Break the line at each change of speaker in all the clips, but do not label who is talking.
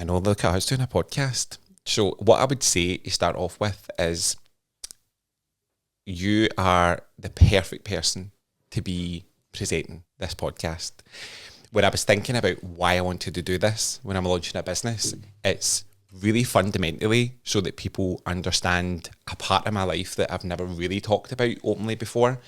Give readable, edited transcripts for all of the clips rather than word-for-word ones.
I know, look, I was doing a podcast. So what I would say to start off with is you are the perfect person to be presenting this podcast. When I was thinking about why I wanted to do this when I'm launching a business, it's really fundamentally so that people understand a part of my life that I've never really talked about openly before.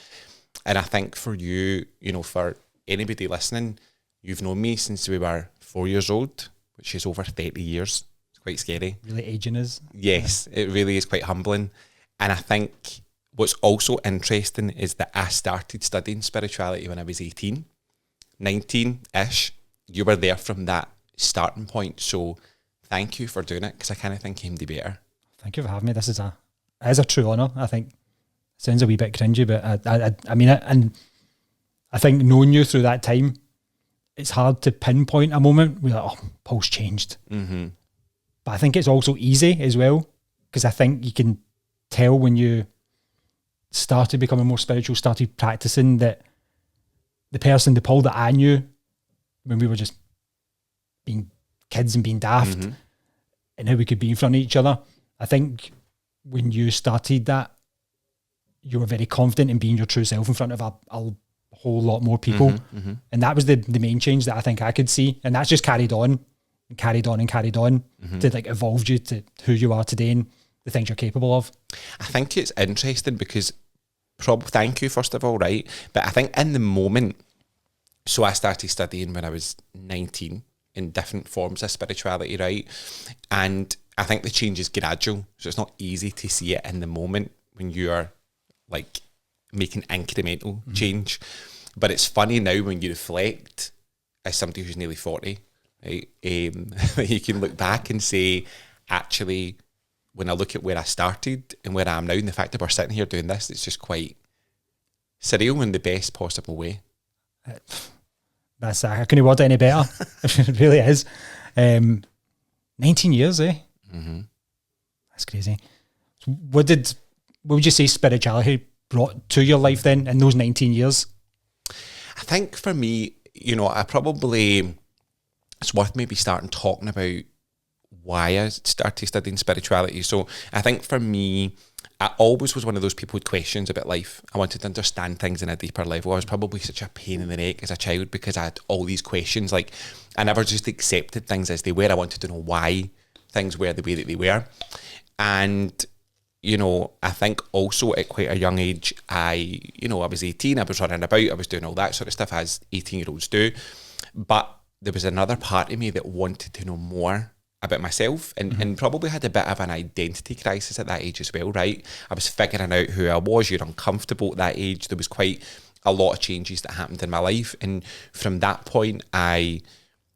And I think for you, you know, for anybody listening, you've known me since we were 4 years old, which is over 30 years. It's quite scary.
Really aging is.
Yes, it really is quite humbling. And I think what's also interesting is that I started studying spirituality when I was 18, 19-ish. You were there from that starting point. So thank you for doing it, because I kind of think you can do better.
Thank you for having me. It is a true honour. I think it sounds a wee bit cringy, but I mean it. And I think knowing you through that time, it's hard to pinpoint a moment where like, oh, Paul's changed.
Mm-hmm.
But I think it's also easy as well, because I think you can tell when you started becoming more spiritual, started practicing, that the Paul that I knew when we were just being kids and being daft,
Mm-hmm.
and how we could be in front of each other. I think when you started that, you were very confident in being your true self in front of a whole lot more people.
Mm-hmm. Mm-hmm.
And that was the main change that I think I could see. And that's just carried on and carried on and carried on
Mm-hmm.
to like evolve you to who you are today and the things you're capable of.
I think it's interesting because thank you, first of all, right? But I think in the moment, so I started studying when I was 19 in different forms of spirituality, right? And I think the change is gradual. So it's not easy to see it in the moment when you're like making incremental change. But it's funny now when you reflect as somebody who's nearly 40, right? You can look back and say, actually, when I look at where I started and where I am now, and the fact that we're sitting here doing this, it's just quite surreal in the best possible way.
I couldn't word it any better. It really is. 19 years, eh?
Mm-hmm.
That's crazy. So what would you say spirituality brought to your life then in those 19 years?
I think for me, you know, it's worth maybe starting talking about why I started studying spirituality. So I think for me, I always was one of those people with questions about life. I wanted to understand things in a deeper level. I was probably such a pain in the neck as a child because I had all these questions. Like, I never just accepted things as they were. I wanted to know why things were the way that they were. And, you know, I think also at quite a young age, I was 18, I was running about, I was doing all that sort of stuff as 18-year-olds do. But there was another part of me that wanted to know more about myself and probably had a bit of an identity crisis at that age as well, right? I was figuring out who I was. You're uncomfortable at that age. There was quite a lot of changes that happened in my life. And from that point, I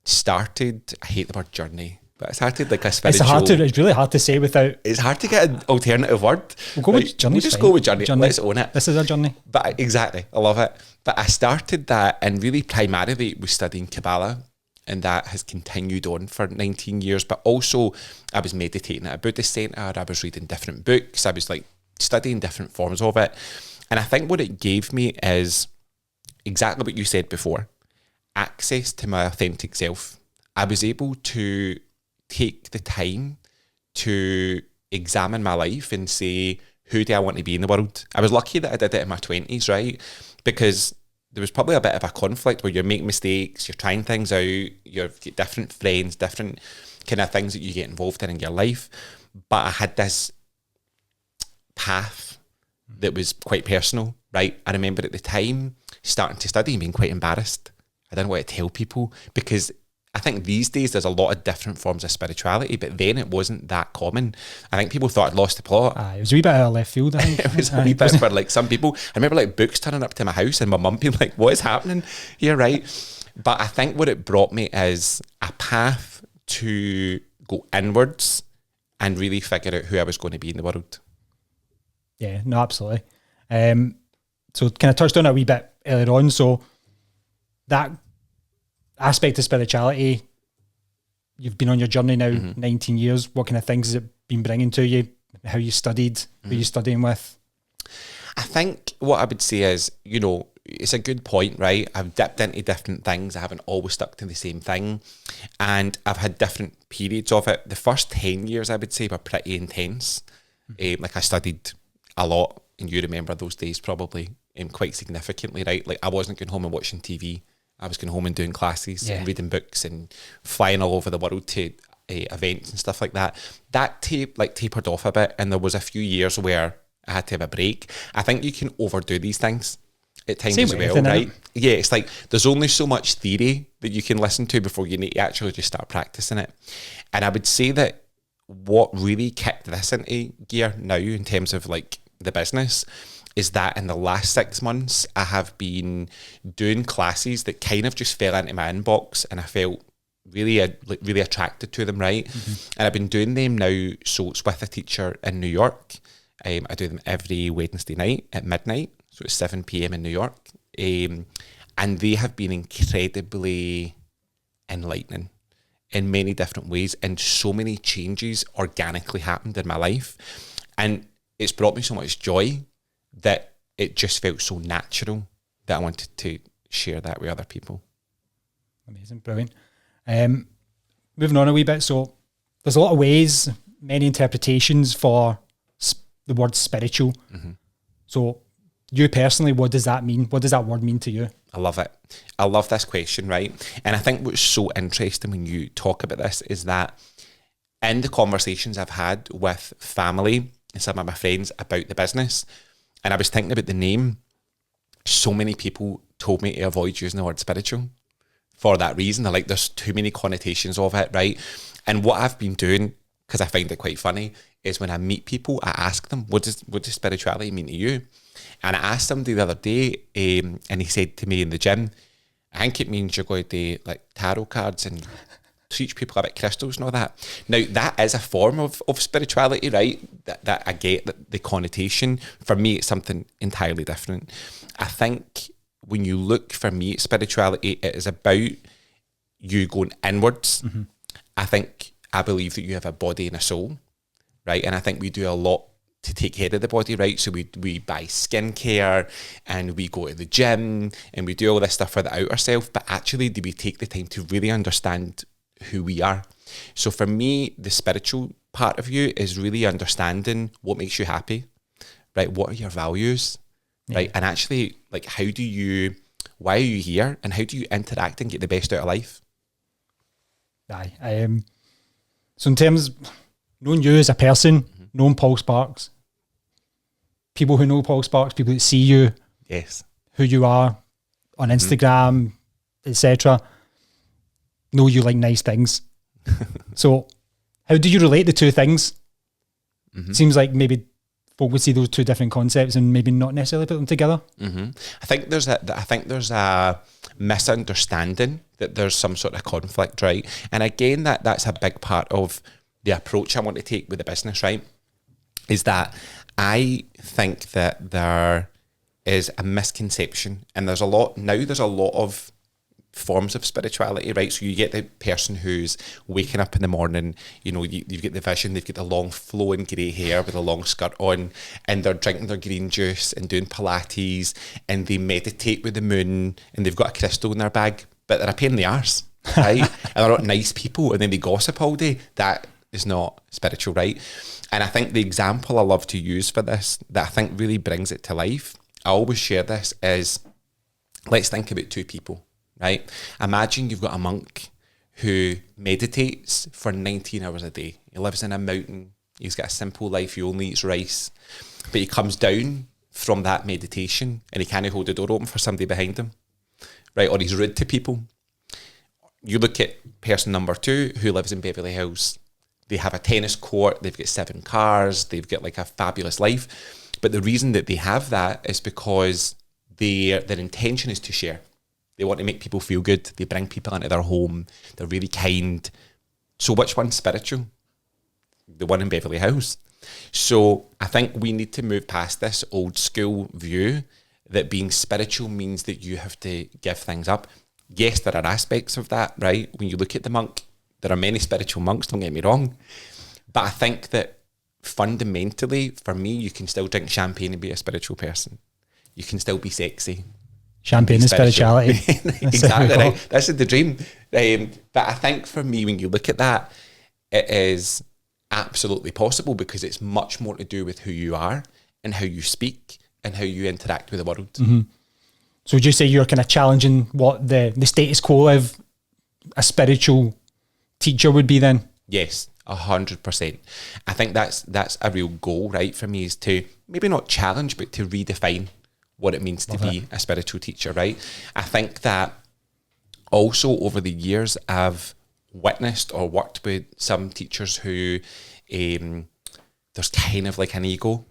hate the word journey, but I started like a spiritual...
It's really hard to say without...
It's hard to get an alternative word.
We'll go with journey.
We'll just go with journey. Let's own it.
This is a journey.
But exactly, I love it. But I started that, and really primarily was studying Kabbalah, and that has continued on for 19 years. But also, I was meditating at a Buddhist centre, I was reading different books, I was like studying different forms of it. And I think what it gave me is exactly what you said before, access to my authentic self. I was able to take the time to examine my life and say, who do I want to be in the world? I was lucky that I did it in my 20s, right? Because there was probably a bit of a conflict where you're making mistakes, you're trying things out, you've got different friends, different kind of things that you get involved in your life. But I had this path that was quite personal, right? I remember at the time starting to study and being quite embarrassed. I didn't want to tell people because I think these days there's a lot of different forms of spirituality, but then it wasn't that common. I think people thought I'd lost the plot.
It was a wee bit out of left field, I think.
It was a wee bit for like some people. I remember like books turning up to my house and my mum being like, what is happening here, right? But I think what it brought me is a path to go inwards and really figure out who I was going to be in the world.
Yeah, no, absolutely. So kind of touched on it a wee bit earlier on. So that aspect of spirituality, you've been on your journey now 19 years. What kind of things has it been bringing to you? How you studied, who you studying with?
I think what I would say is, you know, it's a good point, right? I've dipped into different things. I haven't always stuck to the same thing. And I've had different periods of it. The first 10 years, I would say, were pretty intense. Like I studied a lot, and you remember those days probably quite significantly, right? Like I wasn't going home and watching TV. I was going home and doing classes and reading books and flying all over the world to events and stuff like that. That tapered off a bit, and there was a few years where I had to have a break. I think you can overdo these things at times as well, right? Yeah, it's like there's only so much theory that you can listen to before you need to actually just start practicing it. And I would say that what really kicked this into gear now in terms of like the business is that in the last 6 months, I have been doing classes that kind of just fell into my inbox, and I felt really attracted to them, right? And I've been doing them now, so it's with a teacher in New York. I do them every Wednesday night at midnight, so it's 7 p.m. in New York. And they have been incredibly enlightening in many different ways, and so many changes organically happened in my life. And it's brought me so much joy that it just felt so natural that I wanted to share that with other people.
Amazing, brilliant. Moving on a wee bit, so there's a lot of ways, many interpretations for the word spiritual. So you personally, what does that mean? What does that word mean to you?
I love it. I love this question, right? And I think what's so interesting when you talk about this is that in the conversations I've had with family and some of my friends about the business, and I was thinking about the name, so many people told me to avoid using the word spiritual for that reason. They're like, there's too many connotations of it, right? And what I've been doing, because I find it quite funny, is when I meet people, I ask them, what does spirituality mean to you? And I asked somebody the other day, and he said to me in the gym, I think it means you're going to do like tarot cards and teach people about crystals and all that. Now, that is a form of spirituality, right? That I get that the connotation. For me, it's something entirely different. I think when you look for me at spirituality, it is about you going inwards. I believe that you have a body and a soul, right? And I think we do a lot to take care of the body, right? So we buy skincare and we go to the gym and we do all this stuff for the outer self, but actually do we take the time to really understand who we are? So for me, the spiritual part of you is really understanding what makes you happy, right? What are your values, right? And actually, like, why are you here, and how do you interact and get the best out of life?
Aye. So in terms, knowing you as a person, knowing Paul Sparks, people who know Paul Sparks, people that see you,
yes,
who you are on Instagram, etc., know you like nice things. So how do you relate the two things? Seems like maybe folk would see those two different concepts and maybe not necessarily put them together.
I think there's a misunderstanding that there's some sort of conflict, right? And again, that's a big part of the approach I want to take with the business, right? Is that I think that there is a misconception, and there's a lot of forms of spirituality, right? So you get the person who's waking up in the morning, you know, you get the vision, they've got the long flowing grey hair with a long skirt on, and they're drinking their green juice and doing Pilates, and they meditate with the moon, and they've got a crystal in their bag, but they're a pain in the arse, right? And they're not nice people, and then they gossip all day. That is not spiritual, right? And I think the example I love to use for this, that I think really brings it to life, I always share this, is let's think about two people, right? Imagine you've got a monk who meditates for 19 hours a day. He lives in a mountain. He's got a simple life. He only eats rice. But he comes down from that meditation and he can't hold the door open for somebody behind him, right? Or he's rude to people. You look at person number two who lives in Beverly Hills. They have a tennis court. They've got 7 cars. They've got like a fabulous life. But the reason that they have that is because their intention is to share. They want to make people feel good. They bring people into their home. They're really kind. So which one's spiritual? The one in Beverly Hills. So I think we need to move past this old school view that being spiritual means that you have to give things up. Yes, there are aspects of that, right? When you look at the monk, there are many spiritual monks, don't get me wrong. But I think that fundamentally, for me, you can still drink champagne and be a spiritual person. You can still be sexy.
Champagne and spirituality.
Exactly right. This is the dream. But I think for me, when you look at that, it is absolutely possible because it's much more to do with who you are and how you speak and how you interact with the world.
Mm-hmm. So would you say you're kind of challenging what the status quo of a spiritual teacher would be then?
Yes, 100%. I think that's a real goal, right, for me, is to maybe not challenge, but to redefine what it means to be a spiritual teacher, right? I think that also over the years, I've witnessed or worked with some teachers who there's kind of like an ego,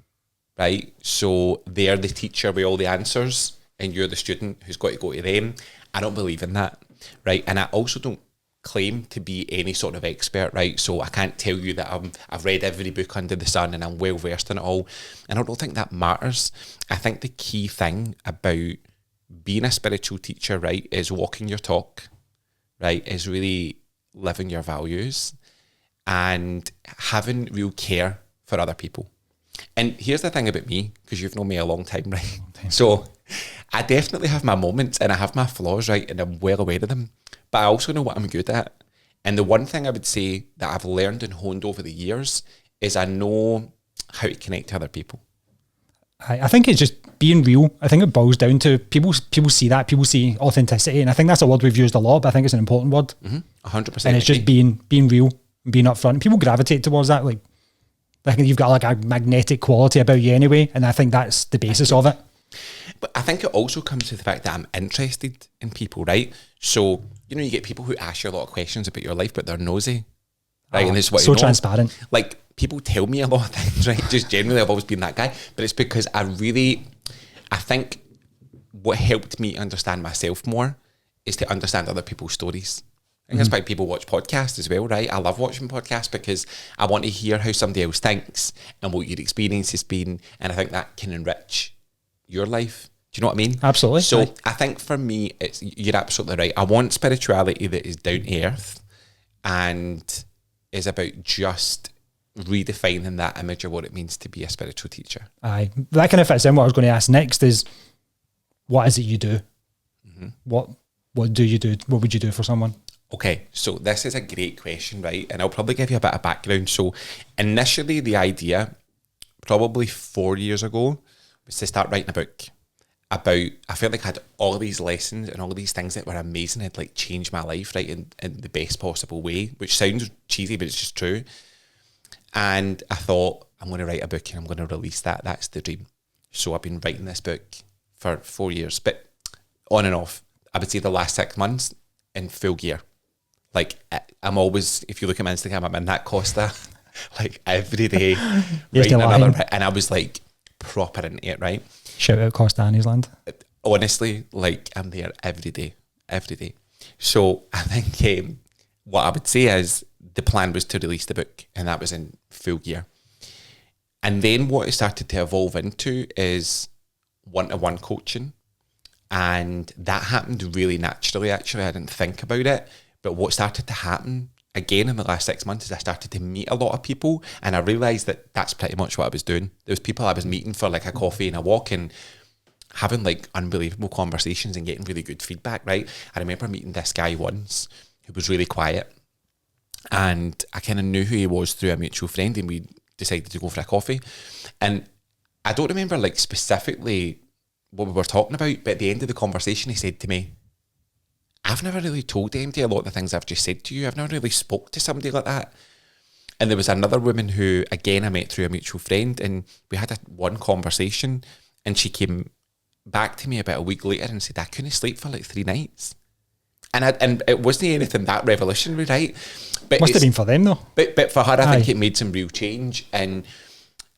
right? So they're the teacher with all the answers and you're the student who's got to go to them. I don't believe in that, right? And I also don't claim to be any sort of expert, right? So I can't tell you that I've read every book under the sun and I'm well versed in it all. And I don't think that matters. I think the key thing about being a spiritual teacher, right, is walking your talk, right, is really living your values and having real care for other people. And here's the thing about me, because you've known me a long time, right? So I definitely have my moments and I have my flaws, right? And I'm well aware of them. But I also know what I'm good at. And the one thing I would say that I've learned and honed over the years is I know how to connect to other people.
I think it's just being real. I think it boils down to people see that, people see authenticity. And I think that's a word we've used a lot, but I think it's an important word.
100%.
And it's just being real, being upfront. People gravitate towards that. Like you've got like a magnetic quality about you anyway. And I think that's the basis of it.
But I think it also comes to the fact that I'm interested in people, right? So, you know, you get people who ask you a lot of questions about your life, but they're nosy, right? And this is what
so transparent.
Like, people tell me a lot of things, right? Just generally, I've always been that guy. But it's because I think what helped me understand myself more is to understand other people's stories. I think that's why people watch podcasts as well, right? I love watching podcasts because I want to hear how somebody else thinks and what your experience has been. And I think that can enrich your life. Do you know what I mean?
Absolutely.
So I think for me, you're absolutely right. I want spirituality that is down to earth and is about just redefining that image of what it means to be a spiritual teacher.
Aye. That kind of fits in what I was going to ask next is, what is it you do? What do you do? What would you do for someone?
Okay, so this is a great question, right? And I'll probably give you a bit of background. So initially the idea, probably 4 years ago, was to start writing a book about, I felt like I had all these lessons and all these things that were amazing, had like changed my life, right, in the best possible way, which sounds cheesy, but it's just true. And I thought, I'm going to write a book and I'm going to release that. That's the dream. So I've been writing this book for 4 years, but on and off. I would say the last 6 months in full gear. Like, I'm always, if you look at my Instagram, I'm in that Costa, like every day, writing another, and I was like proper into it, right?
Shout out Costa and New Zealand.
Honestly, like I'm there every day. So I think what I would say is the plan was to release the book, and that was in full gear. And then what it started to evolve into is one-to-one coaching. And that happened really naturally, actually. I didn't think about it. But what started to happen again in the last 6 months is I started to meet a lot of people, and I realised that that's pretty much what I was doing. There was people I was meeting for like a coffee and a walk and having like unbelievable conversations and getting really good feedback, right? I remember meeting this guy once who was really quiet, and I kind of knew who he was through a mutual friend, and we decided to go for a coffee. And I don't remember like specifically what we were talking about, but at the end of the conversation he said to me, I've never really told MD a lot of the things I've just said to you. I've never really spoke to somebody like that. And there was another woman who, again, I met through a mutual friend, and we had one conversation, and she came back to me about a week later and said, I couldn't sleep for like 3 nights. And it wasn't anything that revolutionary, right? But
must have been for them though.
But for her, I think it made some real change. And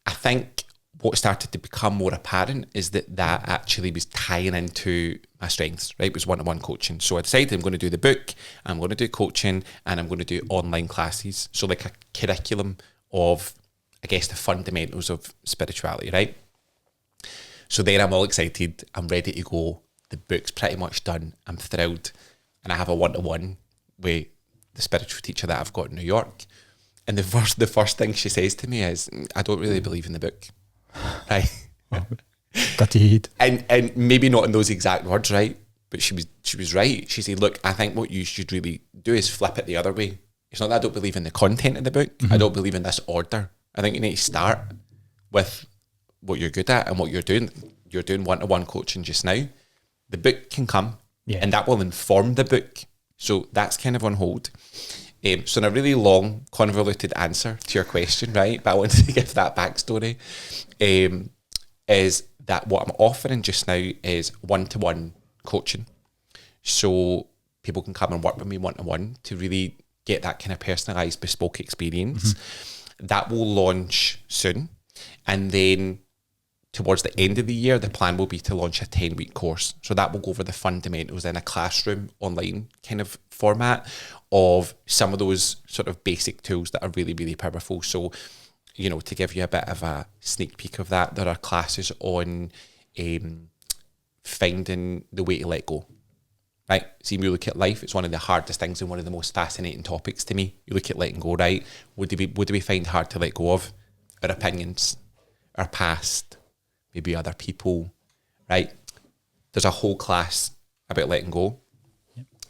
I think what started to become more apparent is that actually was tying into my strengths, right? It was one-to-one coaching. So I decided I'm going to do the book, I'm going to do coaching, and I'm going to do online classes. So like a curriculum of, I guess, the fundamentals of spirituality, right? So then I'm all excited. I'm ready to go. The book's pretty much done. I'm thrilled. And I have a one-to-one with the spiritual teacher that I've got in New York. And the first thing she says to me is, I don't really believe in the book. Right.
Gutted.
And maybe not in those exact words, right? But she was right. She said, look, I think what you should really do is flip it the other way. It's not that I don't believe in the content of the book. I don't believe in this order. I think you need to start with what you're good at and what you're doing. You're doing one-to-one coaching just now. The book can come, and that will inform the book. So that's kind of on hold. So in a really long, convoluted answer to your question, right? But I wanted to give that backstory. Is that what I'm offering just now is one-to-one coaching. So people can come and work with me one-to-one to really get that kind of personalised, bespoke experience. That will launch soon. And then towards the end of the year, the plan will be to launch a 10-week course. So that will go over the fundamentals in a classroom online kind of format of some of those sort of basic tools that are really, really powerful. So, you know, to give you a bit of a sneak peek of that, there are classes on finding the way to let go. Right? See, when you look at life, it's one of the hardest things and one of the most fascinating topics to me. You look at letting go, right? What do we find hard to let go of? Our opinions, our past, maybe other people, right? There's a whole class about letting go.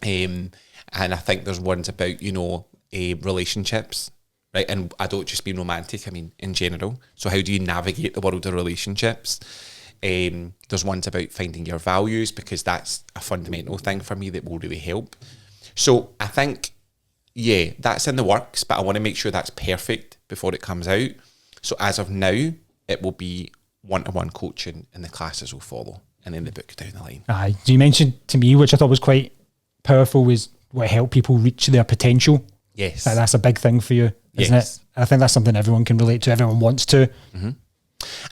And I think there's ones about, you know, relationships, right? And I don't just mean romantic, I mean in general. So how do you navigate the world of relationships? There's ones about finding your values, because that's a fundamental thing for me that will really help. So I think, yeah, that's in the works, but I want to make sure that's perfect before it comes out. So as of now, it will be one-to-one coaching and the classes will follow, and then the book down the line.
Aye. You mentioned to me, which I thought was quite powerful, was what help people reach their potential.
Yes.
That's a big thing for you, isn't it? I think that's something everyone can relate to, everyone wants to.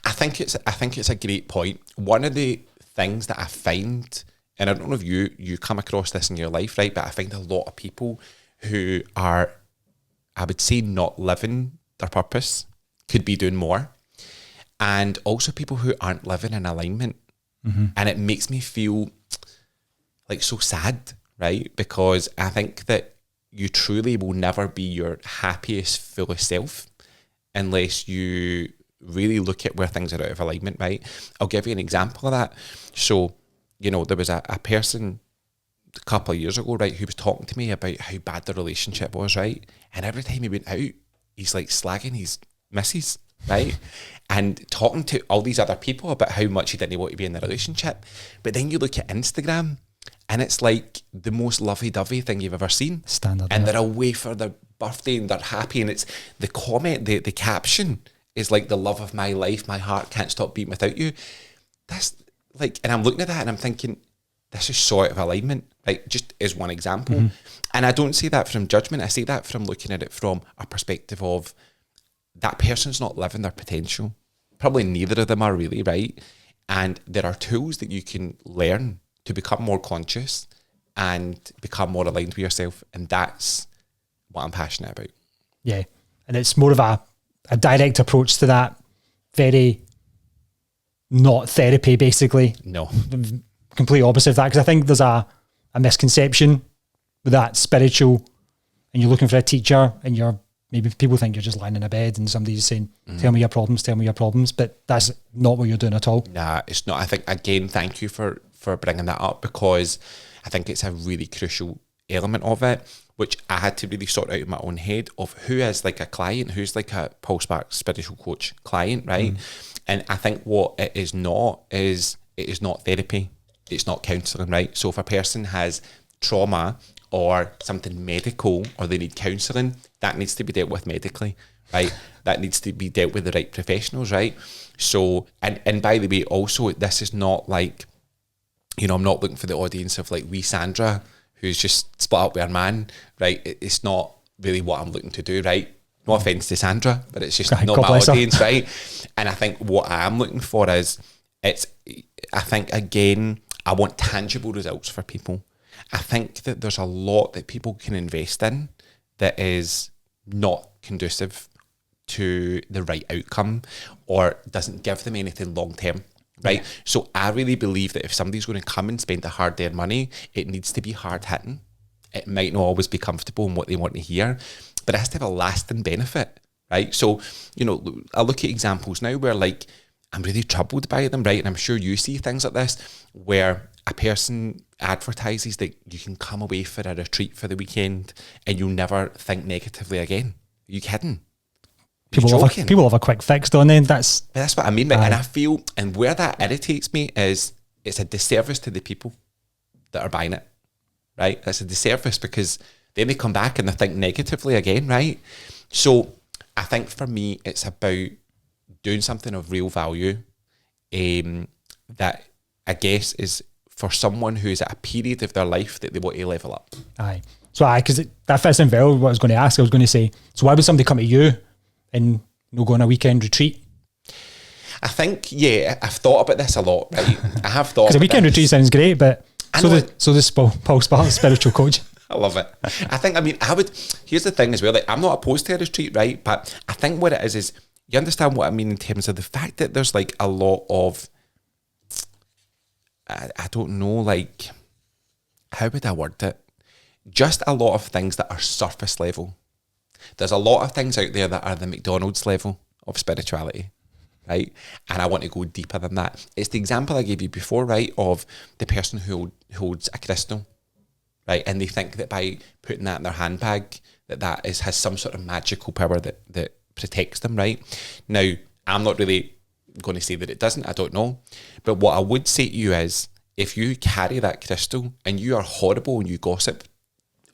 I think it's a great point. One of the things that I find, and I don't know if you come across this in your life, right? But I find a lot of people who are, I would say, not living their purpose, could be doing more. And also people who aren't living in alignment. And it makes me feel like so sad, right? Because I think that you truly will never be your happiest, fullest self unless you really look at where things are out of alignment, right? I'll give you an example of that. So, you know, there was a person a couple of years ago, right, who was talking to me about how bad the relationship was, right? And every time he went out, he's like slagging his missus, right? And talking to all these other people about how much he didn't want to be in the relationship. But then you look at Instagram and it's like the most lovey-dovey thing you've ever seen.
Standard.
And they're away for their birthday and they're happy, and it's the comment, the caption is like, the love of my life, my heart can't stop beating without you. That's like, and I'm looking at that and I'm thinking, this is so out of alignment, right? Just as one example. And I don't see that from judgment. I see that from looking at it from a perspective of that person's not living their potential. Probably neither of them are really, right? And there are tools that you can learn to become more conscious and become more aligned with yourself. And that's what I'm passionate about.
Yeah. And it's more of a direct approach to that. Very not therapy, basically.
No.
Complete opposite of that. Because I think there's a misconception with that spiritual, and you're looking for a teacher and maybe people think you're just lying in a bed and somebody's saying, tell me your problems. But that's not what you're doing at all.
Nah, it's not. I think, again, thank you for bringing that up, because I think it's a really crucial element of it, which I had to really sort out in my own head of who is like a client, who's like a Paul Sparks spiritual coach client, right? And I think what it is not therapy. It's not counselling, right? So if a person has trauma or something medical, or they need counselling, that needs to be dealt with medically, right? That needs to be dealt with the right professionals, right? So, and by the way, also, this is not like, you know, I'm not looking for the audience of like wee Sandra, who's just split up with her man, right? It's not really what I'm looking to do, right? No offence to Sandra, but it's just not my audience, right? And I think what I am looking for is, I think, again, I want tangible results for people. I think that there's a lot that people can invest in that is not conducive to the right outcome or doesn't give them anything long term, right? Yeah. So I really believe that if somebody's going to come and spend the hard-earned money, it needs to be hard-hitting. It might not always be comfortable in what they want to hear, but it has to have a lasting benefit, right? So, you know, I look at examples now where, like, I'm really troubled by them, right? And I'm sure you see things like this where a person advertises that you can come away for a retreat for the weekend and you'll never think negatively again. Are you kidding?
People have a quick fix, don't they? That's
what I mean. And I feel, and where that irritates me is it's a disservice to the people that are buying it, right? It's a disservice because then they come back and they think negatively again, right? So I think for me, it's about doing something of real value that I guess is for someone who's at a period of their life that they want to level up.
Aye. So because that fits in well what I was going to ask. I was going to say, so why would somebody come to you and go on a weekend retreat?
I think, yeah, I've thought about this a lot, right? I have thought.
Because a weekend retreat sounds great, but so does Paul Sparks, spiritual coach.
I love it. Here's the thing as well, like I'm not opposed to a retreat, right? But I think what it is you understand what I mean in terms of the fact that there's like a lot of, I don't know, like, how would I word it? Just a lot of things that are surface level. There's a lot of things out there that are the McDonald's level of spirituality, right? And I want to go deeper than that. It's the example I gave you before, right, of the person who holds a crystal, right? And they think that by putting that in their handbag, that has some sort of magical power that protects them, right? Now, I'm not really going to say that it doesn't, I don't know. But what I would say to you is, if you carry that crystal and you are horrible and you gossip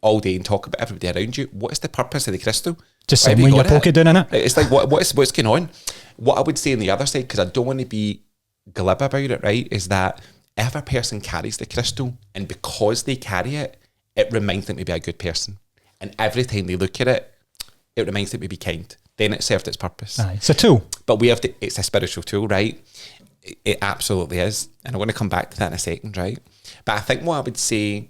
all day and talk about everybody around you, what is the purpose of the crystal?
Just sitting with your pocket doing it.
It's like, what's going on? What I would say on the other side, because I don't want to be glib about it, right, is that if a person carries the crystal and because they carry it, it reminds them to be a good person. And every time they look at it, it reminds them to be kind. Then it served its purpose.
Aye, it's a tool.
But it's a spiritual tool, right? It absolutely is. And I'm going to come back to that in a second, right? But I think what I would say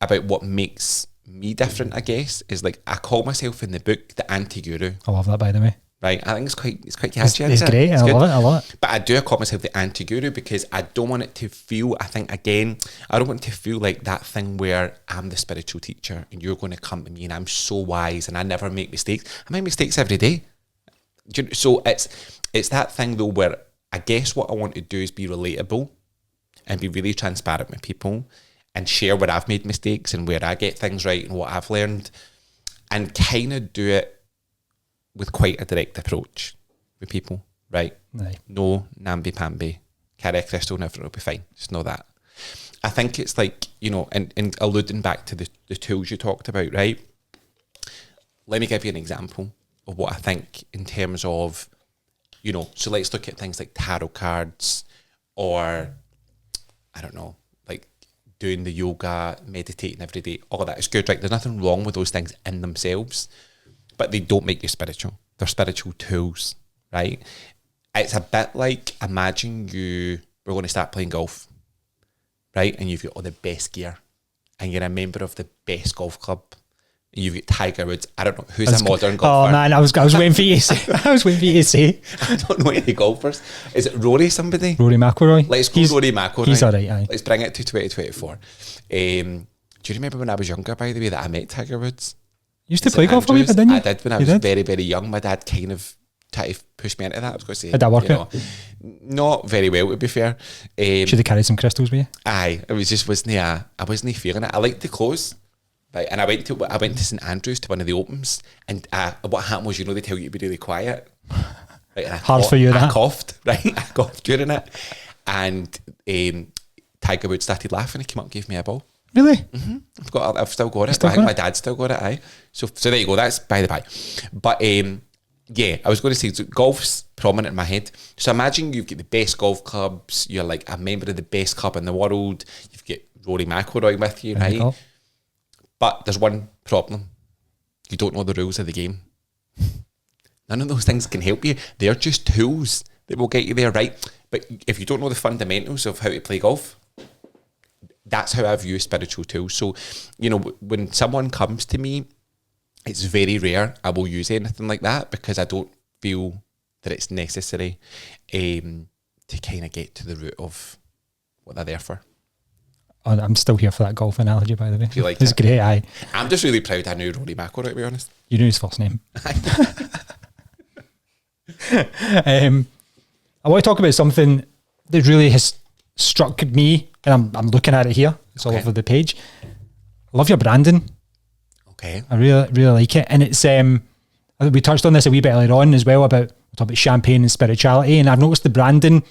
about what makes me different, I guess, is like I call myself in the book the anti-guru.
I love that, by the way.
Right, I think it's quite catchy.
It's great. I love it.
But I do call myself the anti-guru because I don't want it to feel, I don't want it to feel like that thing where I'm the spiritual teacher and you're going to come to me and I'm so wise and I never make mistakes. I make mistakes every day. So it's that thing though where I guess what I want to do is be relatable and be really transparent with people and share where I've made mistakes and where I get things right and what I've learned and kind of do it with quite a direct approach with people, right?
Aye.
No namby-pamby. Carry a crystal and everything will be fine. Just know that. I think it's like, and alluding back to the tools you talked about, right? Let me give you an example of what I think in terms of, so let's look at things like tarot cards or, I don't know, like doing the yoga, meditating every day. All of that is good, right? There's nothing wrong with those things in themselves. But they don't make you spiritual. They're spiritual tools, right? It's a bit like, imagine you were going to start playing golf, right? And you've got all the best gear and you're a member of the best golf club and you've got Tiger Woods. I don't know, who's a modern golfer?
Oh man, I was waiting for you to say.
I don't know any golfers. Is it Rory somebody?
Rory McIlroy.
Let's go Rory McIlroy.
He's all right, aye.
Let's bring it to 2024. Do you remember when I was younger, by the way, that I met Tiger Woods?
You used to play golf a wee bit, didn't you?
I did when I was very, very young. My dad kind of tried to push me into that. I was going to say,
did that work out?
Not very well, to be fair.
Should have carried some crystals with you.
Aye, it was just I wasn't feeling it. I liked the clothes, right? And I went to St Andrews to one of the opens, and what happened was, they tell you to be really quiet. Right? And
hard for you, that.
I coughed, right? I coughed during it, and Tiger Woods started laughing. He came up and gave me a ball.
Really?
Mm-hmm. I've still got it. I think my dad's still got it. Aye. So there you go. That's by the by. But yeah, I was going to say, so golf's prominent in my head. So imagine you've got the best golf clubs. You're like a member of the best club in the world. You've got Rory McIlroy with you, right? But there's one problem. You don't know the rules of the game. None of those things can help you. They're just tools that will get you there, right? But if you don't know the fundamentals of how to play golf, that's how I view spiritual tools. So, when someone comes to me, it's very rare I will use anything like that because I don't feel that it's necessary to kind of get to the root of what they're there for.
I'm still here for that golf analogy, by the way.
Do you like
it's
it?
Great, aye.
I'm just really proud I knew Rory McIlroy, to be honest.
You knew his first name. I want to talk about something that really has struck me, and I'm looking at it here. It's all
Okay.
over the page. I love your branding.
Okay.
I really like it, and it's I think we touched on this a wee bit earlier on as well about we talked about champagne and spirituality, and I've noticed the branding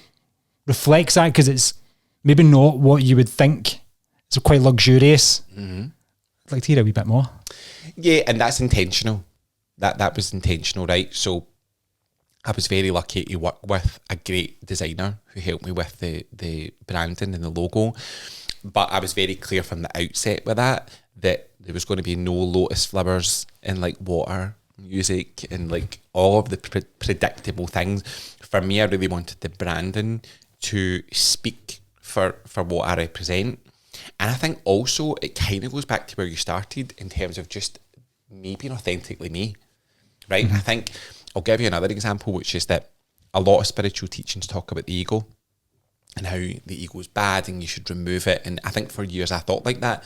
reflects that because it's maybe not what you would think. It's quite luxurious.
Mm-hmm.
I'd like to hear a wee bit more.
Yeah, and that's intentional. That was intentional, right? So I was very lucky to work with a great designer who helped me with the branding and the logo. But I was very clear from the outset with that there was going to be no lotus flowers and like water music and like all of the predictable things. For me, I really wanted the branding to speak for what I represent. And I think also it kind of goes back to where you started in terms of just me being authentically me, right? I think I'll give you another example, which is that a lot of spiritual teachings talk about the ego and how the ego is bad and you should remove it. And I think for years I thought like that.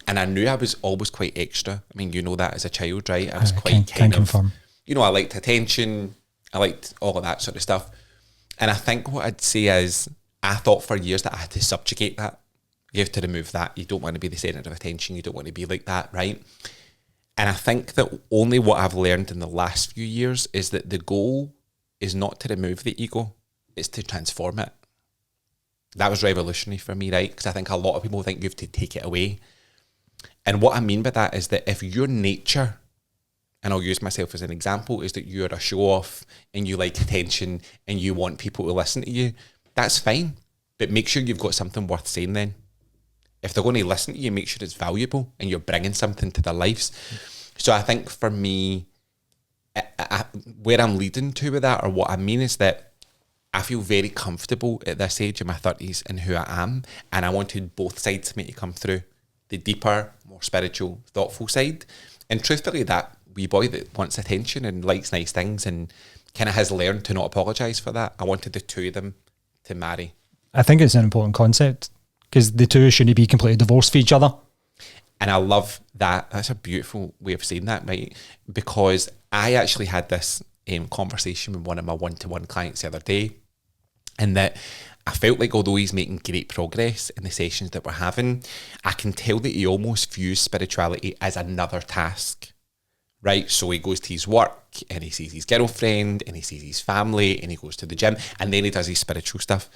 And I knew I was always quite extra. I mean, you know that as a child, right? I was quite
can
kind of,
confirm.
you know, I liked attention. I liked all of that sort of stuff. And I think what I'd say is I thought for years that I had to subjugate that. You have to remove that. You don't want to be the centre of attention. You don't want to be like that, right? And I think that only what I've learned in the last few years is that the goal is not to remove the ego, it's to transform it. That was revolutionary for me, right? Because I think a lot of people think you have to take it away. And what I mean by that is that if your nature, and I'll use myself as an example, is that you're a show-off and you like attention and you want people to listen to you, that's fine. But make sure you've got something worth saying then. If they're going to listen to you, make sure it's valuable and you're bringing something to their lives. So I think for me, where I'm leading to with that, or what I mean is that I feel very comfortable at this age in my 30s in who I am. And I wanted both sides of me to come through. The deeper, more spiritual, thoughtful side. And truthfully, that wee boy that wants attention and likes nice things and kind of has learned to not apologise for that. I wanted the two of them to marry.
I think it's an important concept because the two shouldn't be completely divorced from each other.
And I love that. That's a beautiful way of saying that, right? Because I actually had this conversation with one of my one-to-one clients the other day, and that I felt like although he's making great progress in the sessions that we're having, I can tell that he almost views spirituality as another task, right? So he goes to his work and he sees his girlfriend and he sees his family and he goes to the gym and then he does his spiritual stuff.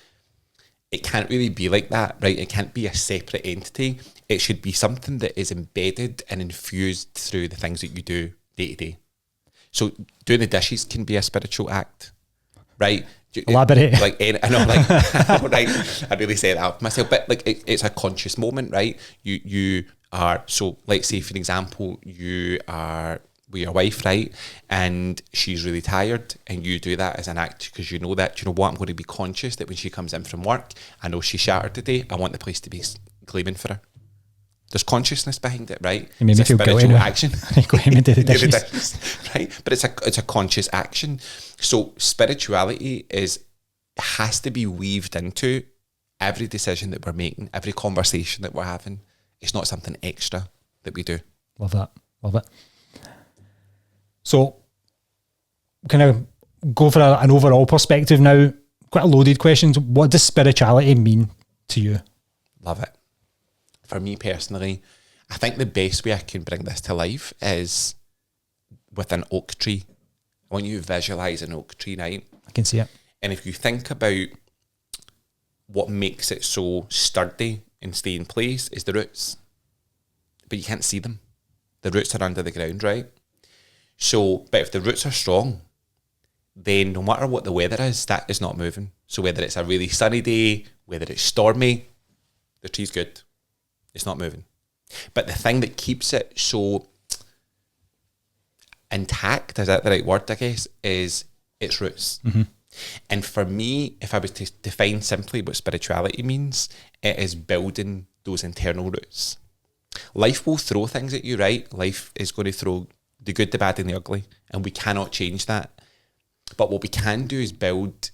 It can't really be like that, right? It can't be a separate entity. It should be something that is embedded and infused through the things that you do day to day. So doing the dishes can be a spiritual act, right?
Elaborate.
Like, I know, like, right, I really say that out myself, but like, it's a conscious moment, right? You are, so let's say, for example, you are with your wife, right? And she's really tired and you do that as an act because you know that, you know what, I'm going to be conscious that when she comes in from work, I know she's shattered today. I want the place to be gleaming for her. There's consciousness behind it, right?
You made me feel guilty now.
Action.
Go ahead and do the dishes.
Right? But it's a conscious action. So spirituality has to be weaved into every decision that we're making, every conversation that we're having. It's not something extra that we do.
Love that. Love it. So can I go for an overall perspective now? Quite a loaded question. What does spirituality mean to you?
Love it. For me personally, I think the best way I can bring this to life is with an oak tree. I want you to visualize an oak tree, right?
I can see it.
And if you think about what makes it so sturdy and stay in place is the roots. But you can't see them. The roots are under the ground, right? So, but if the roots are strong, then no matter what the weather is, that is not moving. So whether it's a really sunny day, whether it's stormy, the tree's good. It's not moving. But the thing that keeps it so intact, is that the right word, I guess, is its roots. Mm-hmm. And for me, if I was to define simply what spirituality means, it is building those internal roots. Life will throw things at you, right? Life is going to throw the good, the bad, and the ugly, and we cannot change that. But what we can do is build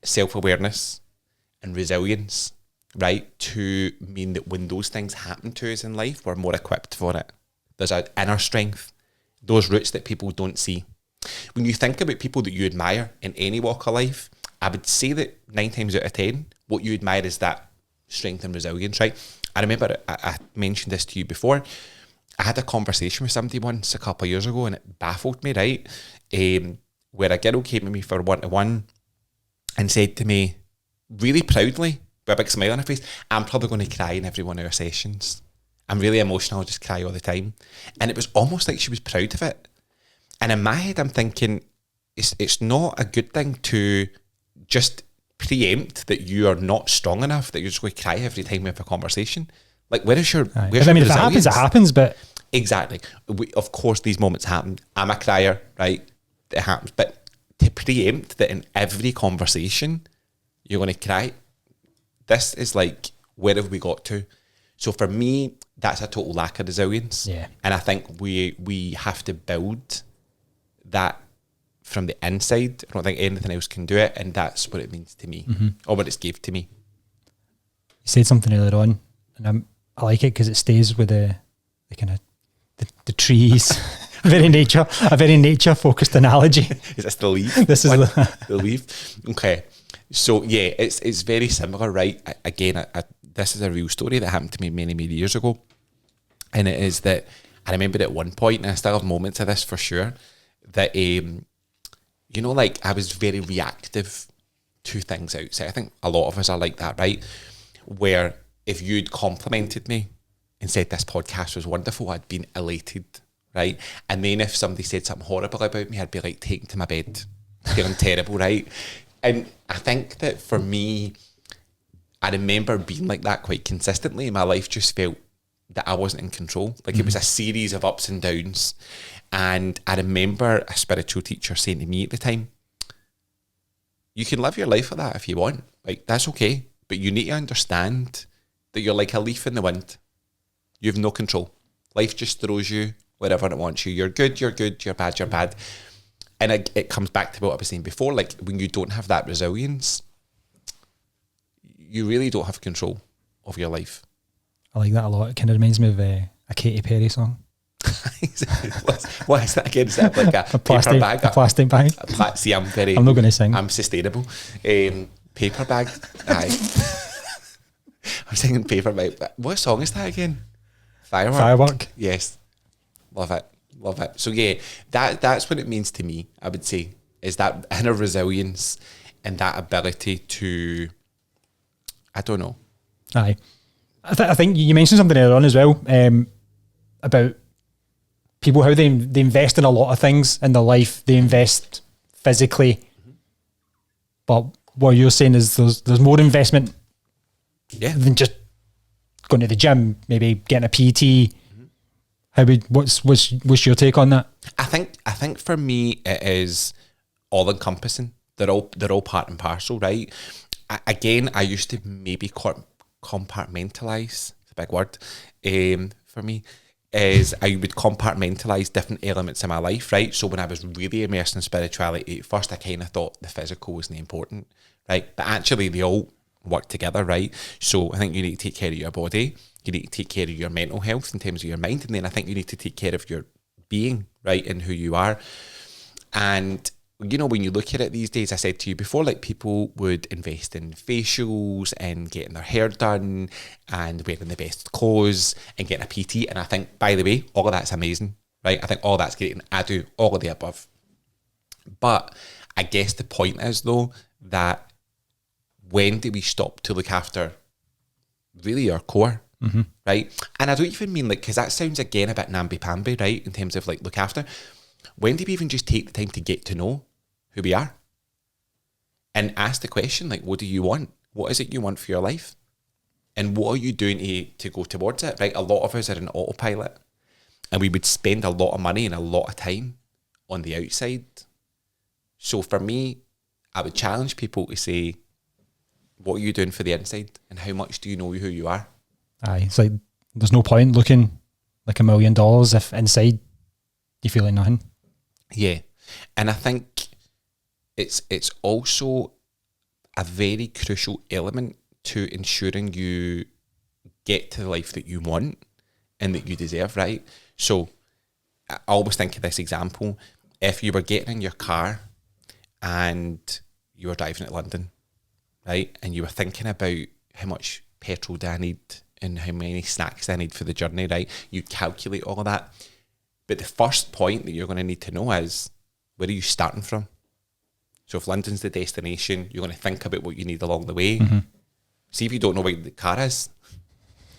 self-awareness and resilience, right? To mean that when those things happen to us in life, we're more equipped for it. There's an inner strength, those roots that people don't see. When you think about people that you admire in any walk of life, I would say that 9 times out of 10, what you admire is that strength and resilience, right? I remember I mentioned this to you before. I had a conversation with somebody once a couple of years ago, and it baffled me, right? Where a girl came to me for one-to-one and said to me, really proudly, with a big smile on her face, I'm probably going to cry in every one of our sessions. I'm really emotional, I just cry all the time. And it was almost like she was proud of it. And in my head, I'm thinking, it's not a good thing to just preempt that you are not strong enough, that you're just going to cry every time we have a conversation. Like, where's your
if it happens, it happens, but...
Exactly. Of course, these moments happen. I'm a crier, right? It happens. But to preempt that in every conversation, you're going to cry, this is like, where have we got to? So for me, that's a total lack of resilience.
Yeah.
And I think we have to build that from the inside. I don't think anything else can do it. And that's what it means to me, or what it's gave to me.
You said something earlier on, and I like it because it stays with the kind of the trees. a very nature focused analogy.
Is this the leaf?
This is
the leaf. Okay. So yeah, it's very similar, right? Again, this is a real story that happened to me many years ago. And it is that I remember at one point, and I still have moments of this for sure, that like I was very reactive to things outside. I think a lot of us are like that, right? Where if you'd complimented me and said this podcast was wonderful, I'd been elated, right? And then if somebody said something horrible about me, I'd be like taken to my bed, feeling terrible, right? And I think that for me, I remember being like that quite consistently. My life just felt that I wasn't in control. Like it was a series of ups and downs. And I remember a spiritual teacher saying to me at the time, you can live your life like that if you want. Like, that's okay. But you need to understand that you're like a leaf in the wind. You have no control. Life just throws you wherever it wants you. You're good, you're bad, you're bad. And it comes back to what I was saying before. Like, when you don't have that resilience, you really don't have control of your life.
I like that a lot. It kind of reminds me of a Katy Perry song.
What is that again? Is that like a paper bag?
A plastic bag.
See, I'm
not going to sing.
I'm sustainable. Paper bag. Aye. I'm singing paper bag. What song is that again? Firework. Yes. Love it. So yeah, that's what it means to me, I would say, is that inner resilience and that ability to, I don't know.
Aye. I think you mentioned something earlier on as well, about people, how they invest in a lot of things in their life. They invest physically, but what you're saying is there's more investment than just going to the gym, maybe getting a PT. What's your take on that?
I think for me it is all encompassing. They're all part and parcel, right? I used to maybe compartmentalize. It's a big word for me. Is I would compartmentalize different elements of my life, right? So when I was really immersed in spirituality, at first I kind of thought the physical wasn't important, right? But actually they all work together, right? So I think you need to take care of your body, you need to take care of your mental health in terms of your mind, and then I think you need to take care of your being, right, and who you are. And you know, when you look at it these days, I said to you before, like people would invest in facials and getting their hair done and wearing the best clothes and getting a PT. And I think, by the way, all of that's amazing, right? I think all that's great and I do all of the above. But I guess the point is, though, that when do we stop to look after really our core, right? And I don't even mean like, because that sounds again a bit namby-pamby, right? In terms of like look after. When do we even just take the time to get to know who we are and ask the question, like, what do you want? What is it you want for your life? And what are you doing to go towards it, right? A lot of us are in autopilot and we would spend a lot of money and a lot of time on the outside. So for me, I would challenge people to say, what are you doing for the inside and how much do you know who you are?
Aye, it's like, there's no point looking like $1 million if inside you feel like nothing.
Yeah. And I think it's also a very crucial element to ensuring you get to the life that you want and that you deserve, right? So I always think of this example. If you were getting in your car and you were driving to London, right? And you were thinking about how much petrol do I need and how many snacks do I need for the journey, right? You calculate all of that. But the first point that you're going to need to know is, where are you starting from? So if London's the destination, you're going to think about what you need along the way.
Mm-hmm.
See, if you don't know where the car is,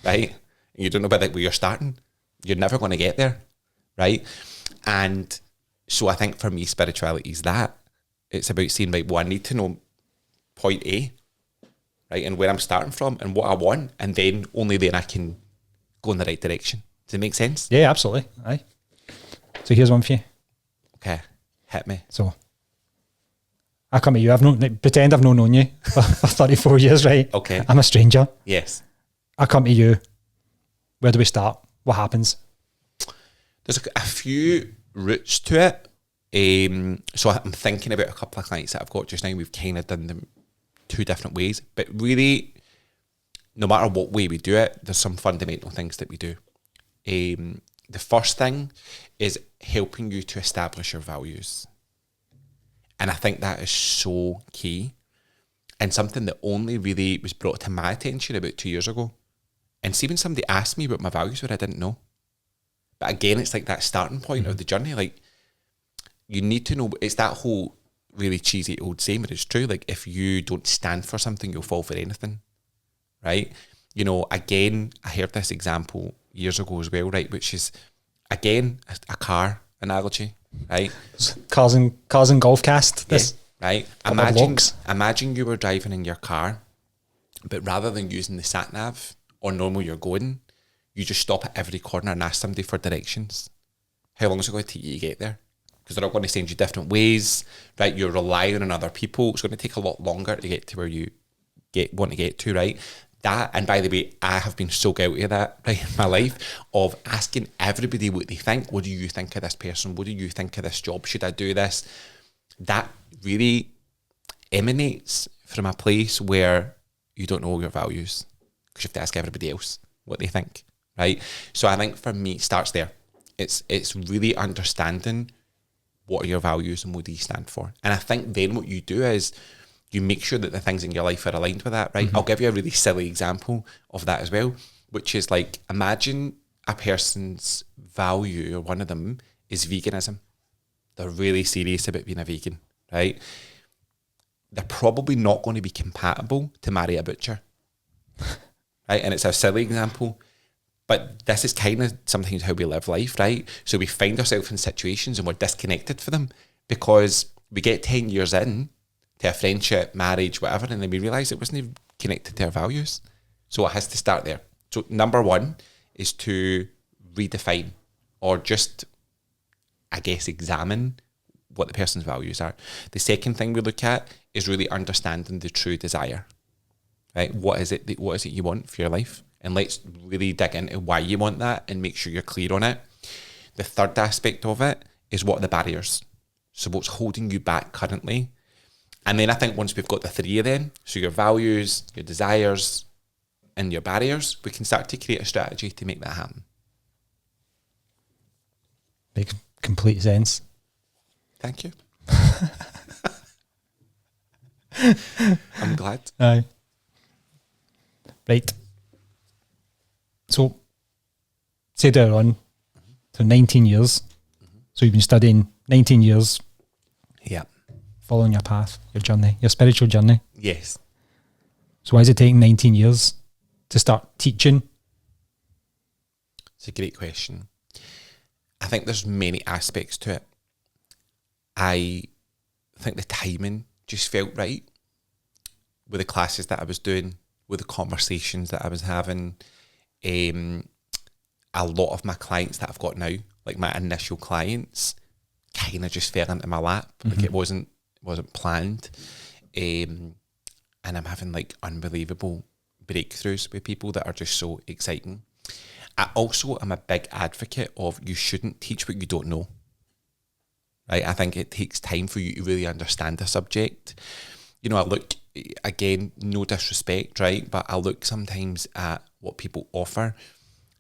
right? And you don't know where you're starting, you're never going to get there, right? And so I think for me, spirituality is that. It's about saying, right, well, I need to know point A, right, and where I'm starting from and what I want, and then only then I can go in the right direction. Does it make sense?
Yeah, absolutely. Aye. So here's one for you.
Okay, hit me.
So I come to you. Pretend I've not known you for 34 years, right?
Okay.
I'm a stranger.
Yes.
I come to you. Where do we start? What happens?
There's a few routes to it. So I'm thinking about a couple of clients that I've got just now. We've kind of done them two different ways, but really, no matter what way we do it, there's some fundamental things that we do. The first thing is helping you to establish your values. And I think that is so key, and something that only really was brought to my attention about 2 years ago. And see, when somebody asked me what my values were, I didn't know. But again, it's like that starting point of the journey. Like, you need to know, it's that whole really cheesy old saying, but it's true. Like, if you don't stand for something, you'll fall for anything, right? You know, again, I heard this example years ago as well, right? Which is, again, a car analogy, right?
Cars and golf cast. This,
yeah, right? Imagine you were driving in your car, but rather than using the sat nav or normal you're going, you just stop at every corner and ask somebody for directions. How long is it going to take you to get there? Because they're not going to send you different ways, right? You're relying on other people. It's going to take a lot longer to get to where you want to get to, right? That, and by the way, I have been so guilty of that, right, in my life, of asking everybody what they think. What do you think of this person? What do you think of this job? Should I do this? That really emanates from a place where you don't know your values, because you have to ask everybody else what they think, right? So I think for me, it starts there. It's really understanding what are your values and what do you stand for. And I think then what you do is you make sure that the things in your life are aligned with that, right? Mm-hmm. I'll give you a really silly example of that as well, which is like, imagine a person's value, or one of them, is veganism. They're really serious about being a vegan, right? They're probably not going to be compatible to marry a butcher, right? And it's a silly example, but this is kind of sometimes how we live life, right? So we find ourselves in situations and we're disconnected from them because we get 10 years in to a friendship, marriage, whatever, and then we realise it wasn't even connected to our values. So it has to start there. So number one is to redefine, or just, I guess, examine what the person's values are. The second thing we look at is really understanding the true desire, right? What is it you want for your life? And let's really dig into why you want that and make sure you're clear on it. The third aspect of it is, what are the barriers? So what's holding you back currently? And then I think once we've got the three of them, so your values, your desires, and your barriers, we can start to create a strategy to make that happen.
Makes complete sense.
Thank you. I'm glad.
Aye. Right. So, said earlier on, so 19 years. Mm-hmm. So you've been studying 19 years.
Yeah.
Following your path, your journey, your spiritual journey.
Yes.
So why is it taking 19 years to start teaching?
It's a great question. I think there's many aspects to it. I think the timing just felt right with the classes that I was doing, with the conversations that I was having. A lot of my clients that I've got now, like my initial clients, kind of just fell into my lap. Mm-hmm. Like it wasn't planned. And I'm having like unbelievable breakthroughs with people that are just so exciting. I also am a big advocate of, you shouldn't teach what you don't know. Right? I think it takes time for you to really understand a subject. You know, I look, again, no disrespect, right? But I look sometimes at what people offer,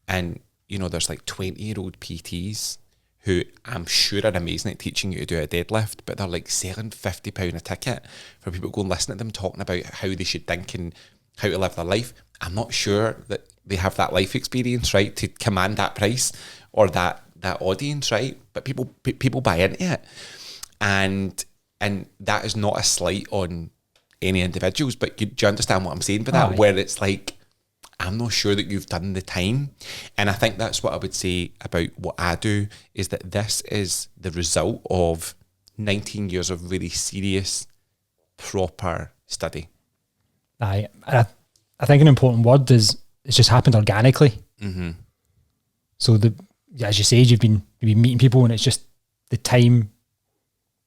and, you know, there's like 20-year-old PTs who I'm sure are amazing at teaching you to do a deadlift, but they're like selling £50 a ticket for people to go and listen to them talking about how they should think and how to live their life. I'm not sure that they have that life experience, right, to command that price or that audience, right? But people buy into it, and that is not a slight on any individuals. But do you understand what I'm saying by that?
Aye.
Where it's like, I'm not sure that you've done the time. And I think that's what I would say about what I do, is that this is the result of 19 years of really serious, proper study.
Aye. I think an important word is it's just happened organically.
Mm-hmm.
So as you said, you've been meeting people, and it's just the time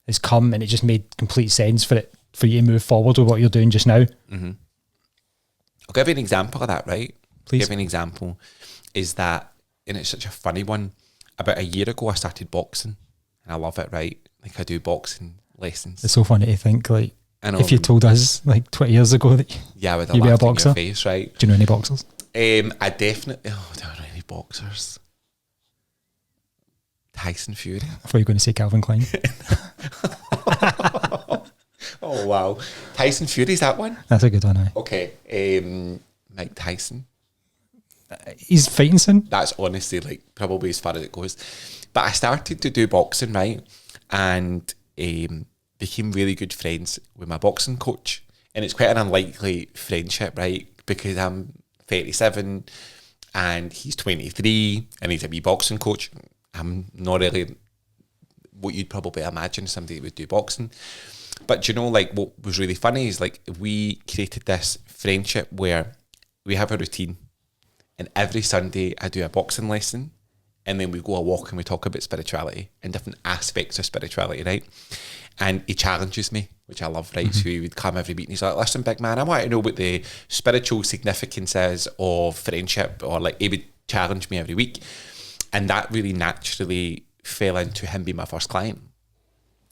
has come, and it just made complete sense for you to move forward with what you're doing just now.
Mm-hmm. I'll give you an example of that, right?
Please.
Give you an example is that, and it's such a funny one, about a year ago I started boxing, and I love it, right? Like I do boxing lessons.
It's so funny to think, like,
I know,
if you told us like 20 years ago that
with
you'd be a
laugh in
boxer.
your face, right?
Do you know any boxers?
I definitely, I don't know any boxers. Tyson Fury.
I thought you were going to say Calvin Klein.
Oh wow, Tyson Fury's that one.
That's a good one, aye.
Okay, Mike Tyson.
He's fighting soon.
That's honestly like probably as far as it goes. But I started to do boxing, right, and became really good friends with my boxing coach. And it's quite an unlikely friendship, right, because I'm 37 and he's 23 and he's a wee boxing coach. I'm not really what you'd probably imagine somebody would do boxing. But you know, like, what was really funny is like we created this friendship where we have a routine, and every Sunday I do a boxing lesson, and then we go a walk and we talk about spirituality and different aspects of spirituality, right? And he challenges me, which I love, right? Mm-hmm. So he would come every week and he's like, listen, big man, I want to know what the spiritual significance is of friendship, or like he would challenge me every week. And that really naturally fell into him being my first client,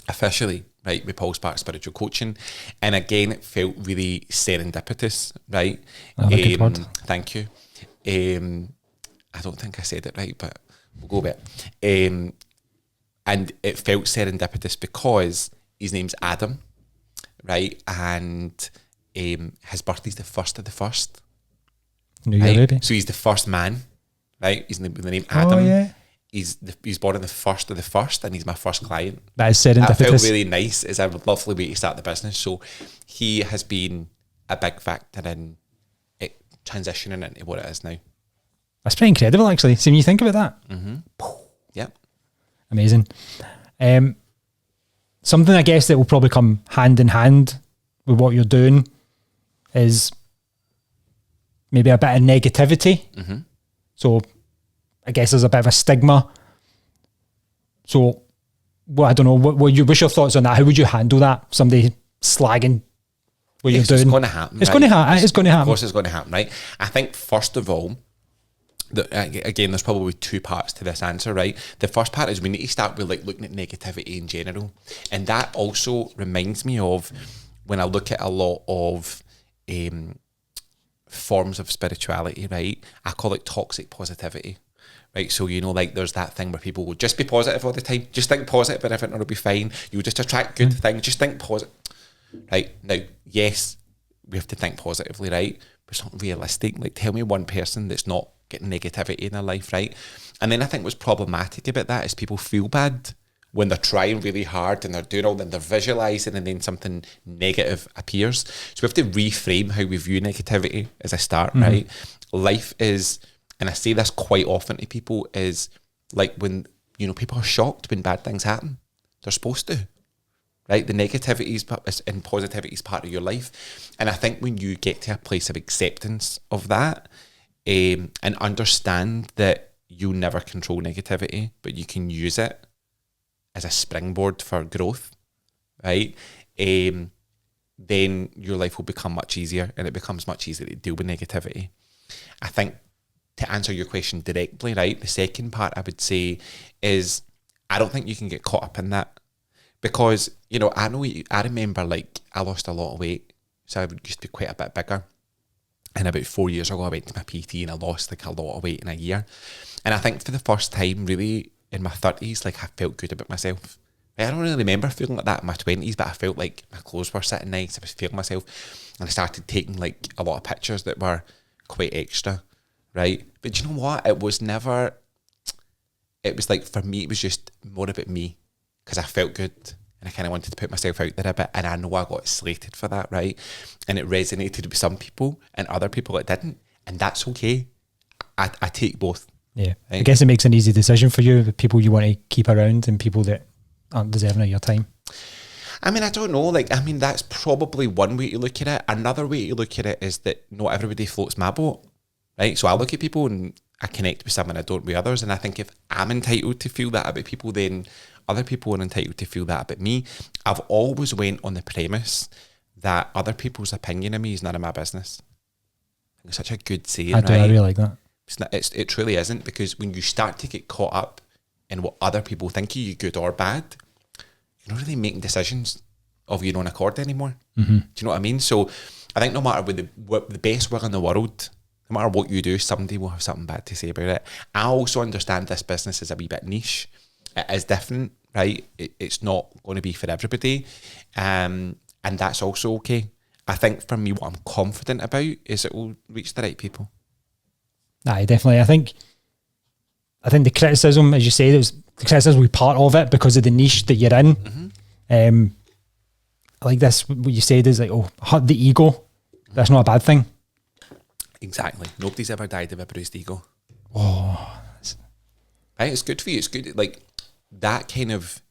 officially, right, with Paul Sparks Spiritual Coaching. And again, it felt really serendipitous, right?
Good word.
Thank you. I don't think I said it right, but we'll go with it. And it felt serendipitous because his name's Adam, right? And his birthday's the 1st of the 1st.
New Year, baby.
So he's the first man, right? He's the name Adam.
Oh, yeah.
He's born on the 1st of the 1st, and he's my first client.
That is serendipitous.
That felt really nice. It's a lovely way to start the business. So he has been a big factor in it transitioning into what it is now.
That's pretty incredible, actually. So when you think about that.
Mm-hmm. Yep.
Amazing. Something I guess that will probably come hand in hand with what you're doing is maybe a bit of negativity.
Mm-hmm.
So I guess there's a bit of a stigma. So, well, I don't know, what's your thoughts on that? How would you handle that? Somebody slagging what you're doing?
It's going to happen.
It's going to happen. It's going to happen.
Of course it's going to happen, right? I think, first of all, again, there's probably two parts to this answer, right? The first part is we need to start with like looking at negativity in general. And that also reminds me of when I look at a lot of forms of spirituality, right? I call it toxic positivity, right? So, you know, like there's that thing where people will just be positive all the time. Just think positive and everything will be fine. You'll just attract good things. Just think positive, right? Now, yes, we have to think positively, right? But it's not realistic. Like, tell me one person that's not getting negativity in their life, right? And then I think what's problematic about that is people feel bad when they're trying really hard and they're doing all that, they're visualising, and then something negative appears. So we have to reframe how we view negativity as a start, right? Life is, and I say this quite often to people, is like when, you know, people are shocked when bad things happen. They're supposed to, right? The negativity and positivity is part of your life. And I think when you get to a place of acceptance of that, and understand that you'll never control negativity, but you can use it as a springboard for growth, right? Then your life will become much easier, and it becomes much easier to deal with negativity. I think, to answer your question directly, right, the second part I would say is I don't think you can get caught up in that, because, you know, I remember, like, I lost a lot of weight, so I used to be quite a bit bigger. And about 4 years ago, I went to my PT and I lost like a lot of weight in a year. And I think for the first time, really, in my 30s, like I felt good about myself. I don't really remember feeling like that in my 20s, but I felt like my clothes were sitting nice. I was feeling myself, and I started taking like a lot of pictures that were quite extra, right? But you know what? It was never. It was like, for me, it was just more about me, because I felt good and I kind of wanted to put myself out there a bit, and I know I got slated for that, right? And it resonated with some people, and other people it didn't, and that's okay. I take both.
Yeah,
right?
I guess it makes an easy decision for you, the people you want to keep around and people that aren't deserving of your time.
I mean, I don't know. Like, I mean, that's probably one way to look at it. Another way to look at it is that not everybody floats my boat, right? So I look at people and I connect with some and I don't with others. And I think if I'm entitled to feel that about people, then other people are entitled to feel that about me. I've always went on the premise that other people's opinion of me is none of my business. It's such a good saying,
I really like that.
It truly isn't, because when you start to get caught up in what other people think of you, good or bad, you're not really making decisions of your own accord anymore.
Mm-hmm.
Do you know what I mean? So I think no matter what the best work in the world, no matter what you do, somebody will have something bad to say about it. I also understand this business is a wee bit niche. It is different, right? It's not going to be for everybody. And that's also okay. I think for me, what I'm confident about is it will reach the right people.
Aye, definitely. I think the criticism, as you say, the criticism will be part of it because of the niche that you're in.
Mm-hmm.
I like this, what you said is like, hurt the ego. That's not a bad thing.
Exactly. Nobody's ever died of a bruised ego.
Oh.
Right? It's good for you. It's good. Like, that kind of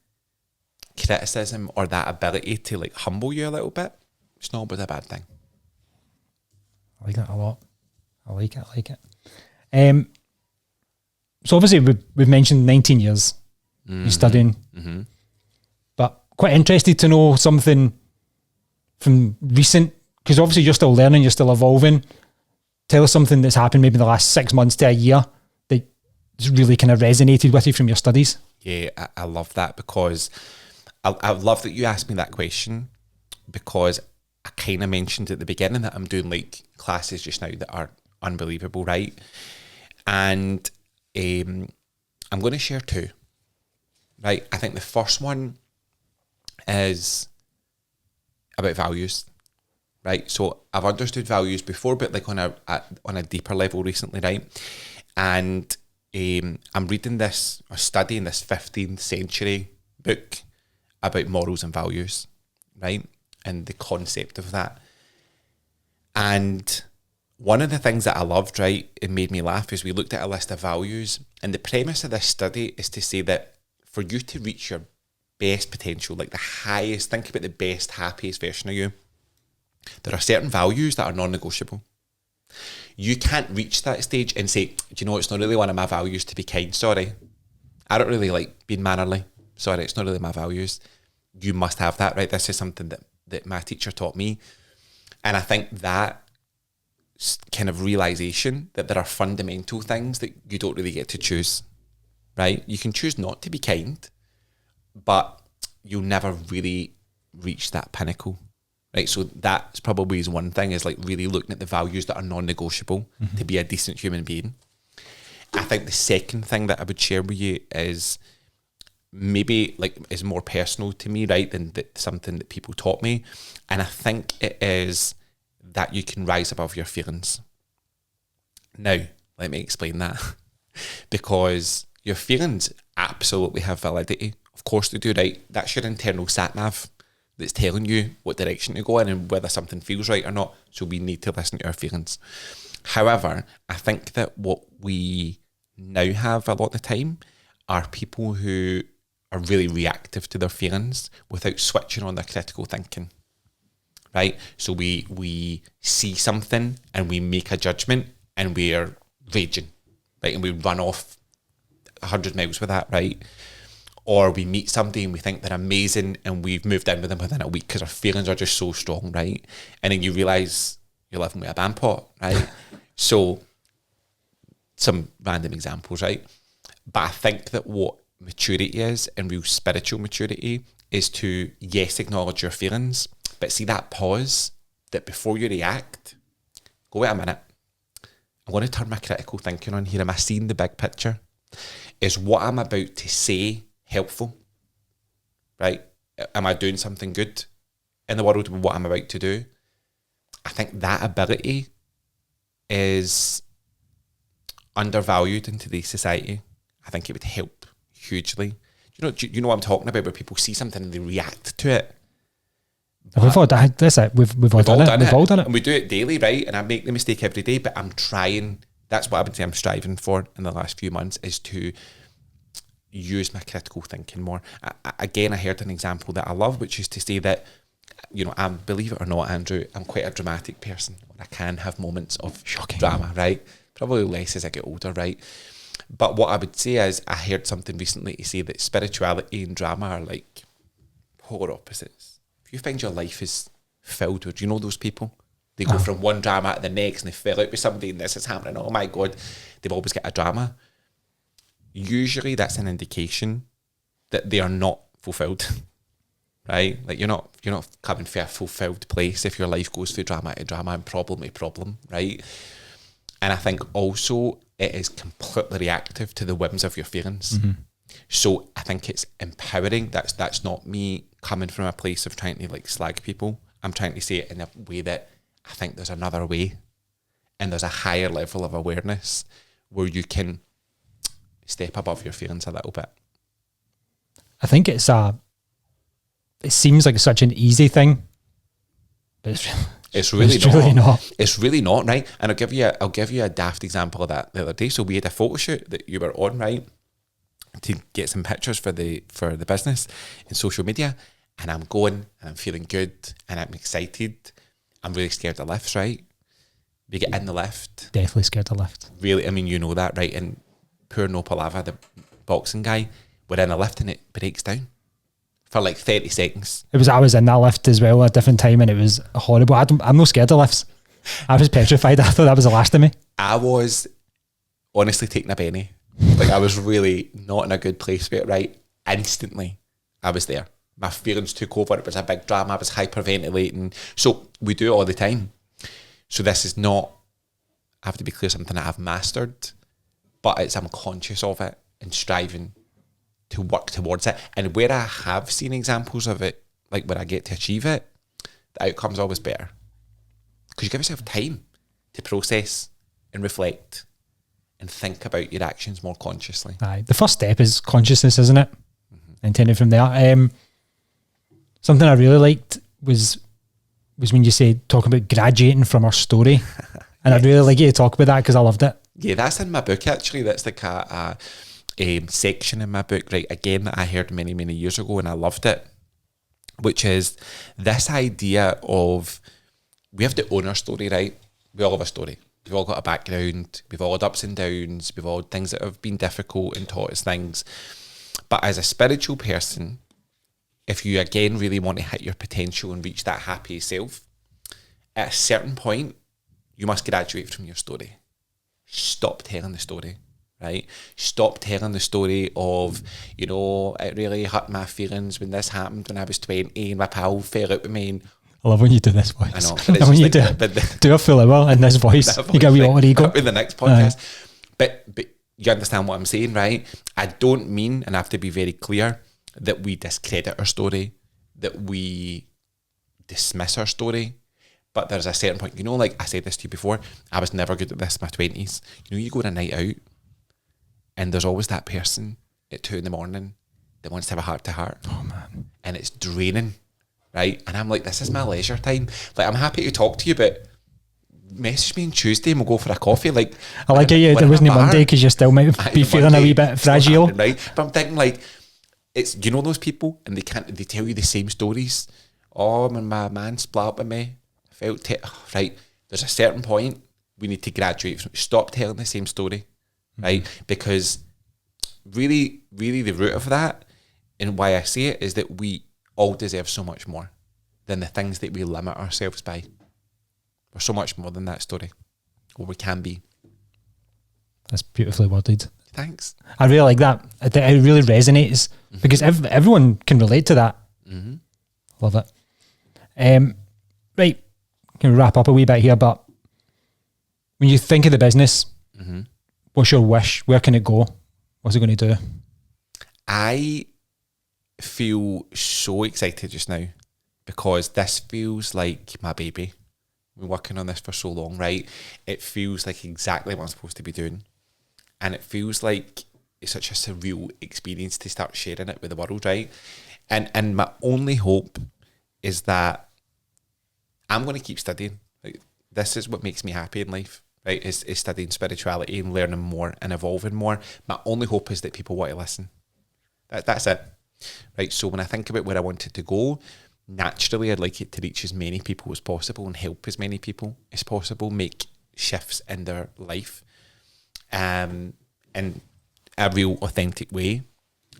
criticism or that ability to like humble you a little bit, it's not always a bad thing.
I like that a lot. I like it. So obviously we've mentioned 19 years you're studying, but quite interested to know something from recent, because obviously you're still learning, you're still evolving. Tell us something that's happened maybe in the last 6 months to a year that's really kind of resonated with you from your studies.
Yeah, I love that, because I love that you asked me that question, because I kind of mentioned at the beginning that I'm doing like classes just now that are unbelievable, right? And I'm going to share two, right? I think the first one is about values, right? So I've understood values before, but like on a deeper level recently, right? And I'm reading this or studying this 15th century book about morals and values, right? And the concept of that. And one of the things that I loved, right, it made me laugh, is we looked at a list of values, and the premise of this study is to say that for you to reach your best potential, like the highest, think about the best, happiest version of you, there are certain values that are non-negotiable. You can't reach that stage and say, do you know, it's not really one of my values to be kind. Sorry, I don't really like being mannerly. Sorry, it's not really my values. You must have that, right? This is something that my teacher taught me. And I think that kind of realization that there are fundamental things that you don't really get to choose, right? You can choose not to be kind, but you'll never really reach that pinnacle, right? So that's probably is one thing, is like really looking at the values that are non-negotiable to be a decent human being. I think the second thing that I would share with you is maybe like is more personal to me, right, than something that people taught me. And I think it is that you can rise above your feelings. Now, let me explain that. Because your feelings absolutely have validity. Of course they do, right? That's your internal sat-nav that's telling you what direction to go in and whether something feels right or not. So we need to listen to our feelings. However, I think that what we now have a lot of the time are people who are really reactive to their feelings without switching on their critical thinking. Right? So we see something and we make a judgment and we're raging, right? And we run off 100 miles with that, right? Or we meet somebody and we think they're amazing and we've moved in with them within a week because our feelings are just so strong, right? And then you realise you're living with a band pot, right? So some random examples, right? But I think that what maturity is, and real spiritual maturity, is to, yes, acknowledge your feelings, but see that pause, that before you react, go, wait a minute, I'm going to turn my critical thinking on here. Am I seeing the big picture? is what I'm about to say helpful? Right? Am I doing something good in the world with what I'm about to do? I think that ability is undervalued in today's society. I think it would help hugely. You know what I'm talking about, where people see something and they react to it.
We've all done it. That's it. We've all done it. We've all done it.
And we do it daily, right? And I make the mistake every day, but I'm trying. That's what I would say I'm striving for in the last few months, is to use my critical thinking more. Again, I heard an example that I love, which is to say that, believe it or not, Andrew, I'm quite a dramatic person. I can have moments of
shocking
drama, right? Probably less as I get older, right? But what I would say is, I heard something recently to say that spirituality and drama are like polar opposites. If you find your life is filled with, those people? They go from one drama to the next and they fell out with somebody and this is happening. Oh my God, they've always got a drama. Usually that's an indication that they are not fulfilled, right? Like you're not coming from a fulfilled place if your life goes through drama to drama and problem to problem, right? And I think also it is completely reactive to the whims of your feelings. Mm-hmm. So I think it's empowering. That's not me coming from a place of trying to like slag people. I'm trying to say it in a way that I think there's another way, and there's a higher level of awareness where you can step above your feelings a little bit.
I think it seems like such an easy thing, but
it's really not. It's really not, right? And I'll give you a daft example of that the other day. So we had a photo shoot that you were on, right, to get some pictures for the business in social media, and I'm going and I'm feeling good and I'm excited. I'm really scared of lifts, right? We get in the lift.
Definitely scared of lift.
Really, I mean, you know that, right? And poor No Palava, the boxing guy, we're in a lift and it breaks down for like 30 seconds.
I was in that lift as well at a different time and it was horrible. I'm not scared of lifts. I was petrified. I thought that was the last of me.
I was honestly taking a penny. Like I was really not in a good place with it, right? Instantly, I was there. My feelings took over. It was a big drama. I was hyperventilating. So we do it all the time. So this is not, I have to be clear, something that I've mastered, but I'm conscious of it and striving to work towards it. And where I have seen examples of it, like where I get to achieve it, the outcome's always better. Because you give yourself time to process and reflect and think about your actions more consciously.
Aye. The first step is consciousness, isn't it? Mm-hmm. And taking it from there. Something I really liked was when you said talking about graduating from our story. And yes. I'd really like you to talk about that because I loved it.
Yeah, that's in my book actually. That's like a section in my book, right, again, that I heard many, many years ago and I loved it, which is this idea of we have to own our story, right? We all have a story. We've all got a background. We've all had ups and downs. We've all had things that have been difficult and taught us things. But as a spiritual person, if you again really want to hit your potential and reach that happy self, at a certain point, you must graduate from your story. Stop telling the story, right? Stop telling the story of, it really hurt my feelings when this happened when I was 20 and my pal fell out with me. And
I love when you do this voice.
I know.
But when you do a full hour in this voice, you get a wee alter ego.
In the next podcast. But you understand what I'm saying, right? I don't mean, and I have to be very clear, that we discredit our story, that we dismiss our story. But there's a certain point, like I said this to you before, I was never good at this in my 20s. You go on a night out and there's always that person at 2 a.m. that wants to have a heart-to-heart.
Oh, man.
And it's draining, right? And I'm like, this is my leisure time. Like, I'm happy to talk to you, but message me on Tuesday and we'll go for a coffee. Like,
I like it, there wasn't a Monday because you still might be feeling a wee bit fragile.
Right? But I'm thinking like, it's, those people and they tell you the same stories. Oh, when my man split up with me, I felt right. There's a certain point we need to graduate from. Stop telling the same story, right? Because really, really the root of that and why I say it is that we all deserve so much more than the things that we limit ourselves by. We're so much more than that story, or we can be.
That's beautifully worded.
Thanks.
I really like that. It really resonates because everyone can relate to that. Mm-hmm. Love it. Right, can wrap up a wee bit here, but when you think of the business, what's your wish? Where can it go? What's it going to do?
I feel so excited just now because this feels like my baby. We've been working on this for so long, right? It feels like exactly what I'm supposed to be doing. And it feels like it's such a surreal experience to start sharing it with the world, right? And my only hope is that I'm going to keep studying. Like, this is what makes me happy in life, right? Is studying spirituality and learning more and evolving more. My only hope is that people want to listen. That's it, right? So when I think about where I want it to go, naturally I'd like it to reach as many people as possible and help as many people as possible make shifts in their life in a real authentic way.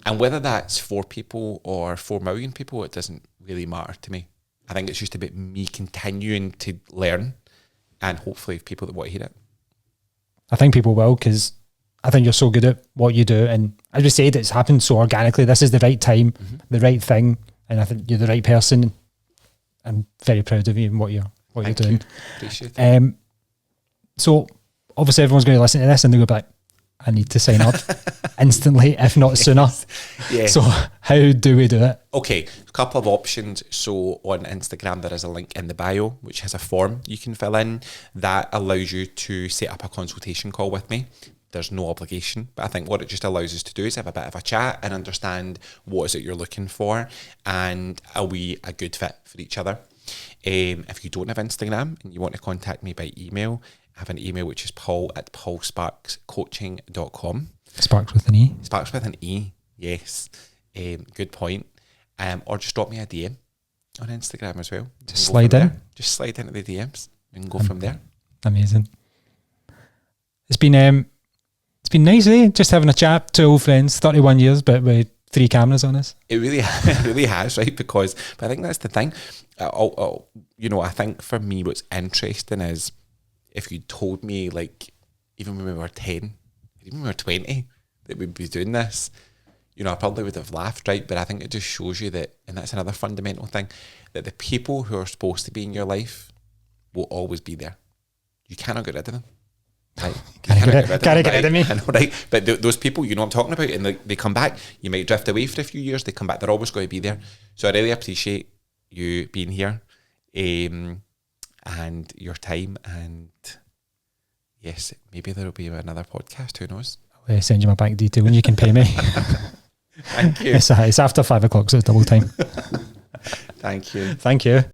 And whether that's 4 people or 4 million people, it doesn't really matter to me. I think it's just about me continuing to learn and hopefully people that want to hear it.
I think people will, because I think you're so good at what you do. And as we said, it's happened so organically. This is the right time, the right thing. And I think you're the right person. I'm very proud of you and what you're doing.
Appreciate it.
So obviously everyone's going to listen to this and they'll go back, I need to sign up instantly, if not sooner.
Yeah.
So how do we do it?
Okay, a couple of options. So on Instagram, there is a link in the bio, which has a form you can fill in that allows you to set up a consultation call with me. There's no obligation, but I think what it just allows us to do is have a bit of a chat and understand what is it you're looking for and are we a good fit for each other. If you don't have Instagram and you want to contact me by email, I have an email which is paul@paulsparkscoaching.com.
Sparks with an E.
Sparks with an E, yes. Good point. Or just drop me a DM on Instagram as well.
Just slide in.
Just slide into the DMs and go from there.
Amazing. It's been nice, eh? Just having a chat, 2 old friends, 31 years, but with 3 cameras on us.
It really has, right? But I think that's the thing. I think for me, what's interesting is if you told me, like, even when we were 10, even when we were 20, that we'd be doing this, I probably would have laughed, right? But I think it just shows you that, and that's another fundamental thing, that the people who are supposed to be in your life will always be there. You cannot get rid of them. Right.
Can't get rid of me.
I know, right? But those people, you know what I'm talking about, and they come back. You might drift away for a few years. They come back. They're always going to be there. So I really appreciate you being here, and your time. And yes, maybe there will be another podcast. Who knows?
I'll send you my bank detail and you can pay me.
Thank you.
It's after 5 o'clock, so it's double time.
Thank you.
Thank you.